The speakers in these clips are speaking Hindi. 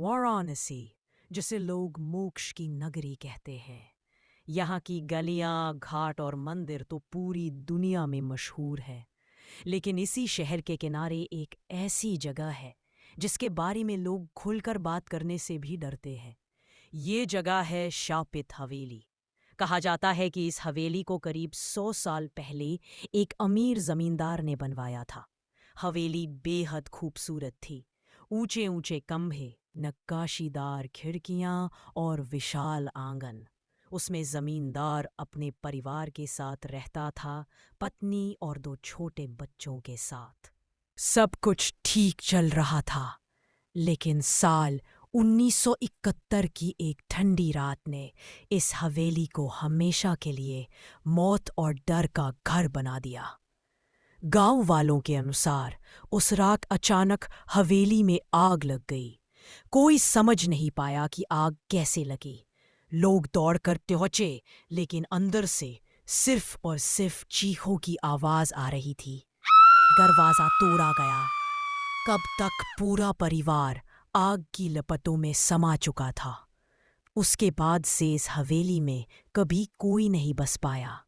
वाराणसी, जिसे लोग मोक्ष की नगरी कहते हैं। यहाँ की गलियां, घाट और मंदिर तो पूरी दुनिया में मशहूर है। लेकिन इसी शहर के किनारे एक ऐसी जगह है जिसके बारे में लोग खुलकर बात करने से भी डरते हैं। ये जगह है शापित हवेली। कहा जाता है कि इस हवेली को करीब 100 साल पहले एक अमीर जमींदार ने बनवाया था। हवेली बेहद खूबसूरत थी। ऊंचे ऊंचे खंभे, नक्काशीदार खिड़कियां और विशाल आंगन। उसमें जमींदार अपने परिवार के साथ रहता था, पत्नी और 2 छोटे बच्चों के साथ। सब कुछ ठीक चल रहा था, लेकिन साल 1971 की एक ठंडी रात ने इस हवेली को हमेशा के लिए मौत और डर का घर बना दिया। गांव वालों के अनुसार उस रात अचानक हवेली में आग लग गई। कोई समझ नहीं पाया कि आग कैसे लगी। लोग दौड़कर पहुंचे, लेकिन अंदर से सिर्फ और सिर्फ चीखों की आवाज आ रही थी। दरवाजा तोड़ा गया। कब तक पूरा परिवार आग की लपटों में समा चुका था। उसके बाद से इस हवेली में कभी कोई नहीं बस पाया।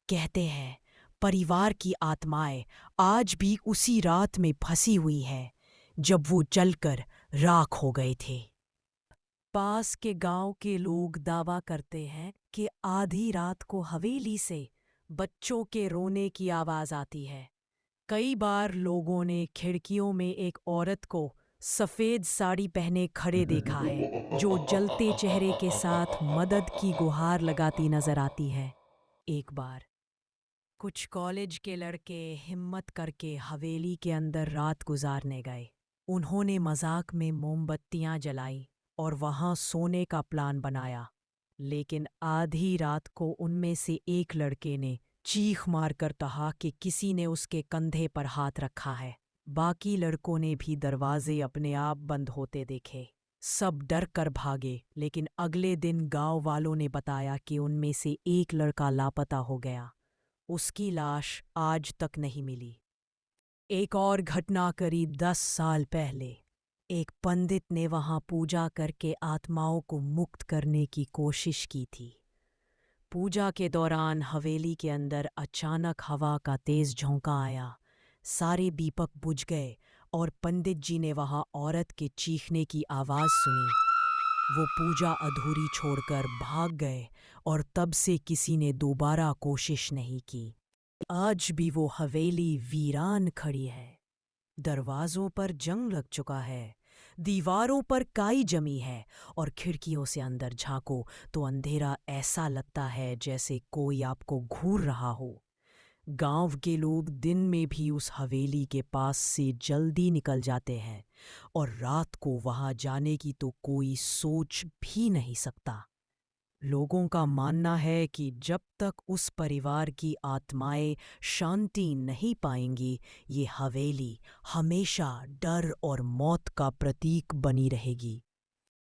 कहते हैं परिवार की आत्माएं आज भी उसी रात में फंसी हुई है जब वो जलकर राख हो गए थे। पास के गांव के लोग दावा करते हैं कि आधी रात को हवेली से बच्चों के रोने की आवाज आती है। कई बार लोगों ने खिड़कियों में एक औरत को सफेद साड़ी पहने खड़े देखा है, जो जलते चेहरे के साथ मदद की गुहार लगाती नजर आती है। एक बार कुछ कॉलेज के लड़के हिम्मत करके हवेली के अंदर रात गुजारने गए। उन्होंने मजाक में मोमबत्तियां जलाई और वहां सोने का प्लान बनाया। लेकिन आधी रात को उनमें से एक लड़के ने चीख मारकर कहा कि किसी ने उसके कंधे पर हाथ रखा है। बाकी लड़कों ने भी दरवाजे अपने आप बंद होते देखे। सब डर कर भागे, लेकिन अगले दिन गांव वालों ने बताया कि उनमें से एक लड़का लापता हो गया। उसकी लाश आज तक नहीं मिली। एक और घटना करीब 10 साल पहले। एक पंडित ने वहां पूजा करके आत्माओं को मुक्त करने की कोशिश की थी। पूजा के दौरान हवेली के अंदर अचानक हवा का तेज झोंका आया। सारे दीपक बुझ गए और पंडित जी ने वहां औरत के चीखने की आवाज सुनी। वो पूजा अधूरी छोड़कर भाग गए और तब से किसी ने दोबारा कोशिश नहीं की। आज भी वो हवेली वीरान खड़ी है। दरवाजों पर जंग लग चुका है, दीवारों पर काई जमी है और खिड़कियों से अंदर झांको तो अंधेरा ऐसा लगता है जैसे कोई आपको घूर रहा हो। गांव के लोग दिन में भी उस हवेली के पास से जल्दी निकल जाते हैं और रात को वहां जाने की तो कोई सोच भी नहीं सकता। लोगों का मानना है कि जब तक उस परिवार की आत्माएं शांति नहीं पाएंगी, ये हवेली हमेशा डर और मौत का प्रतीक बनी रहेगी।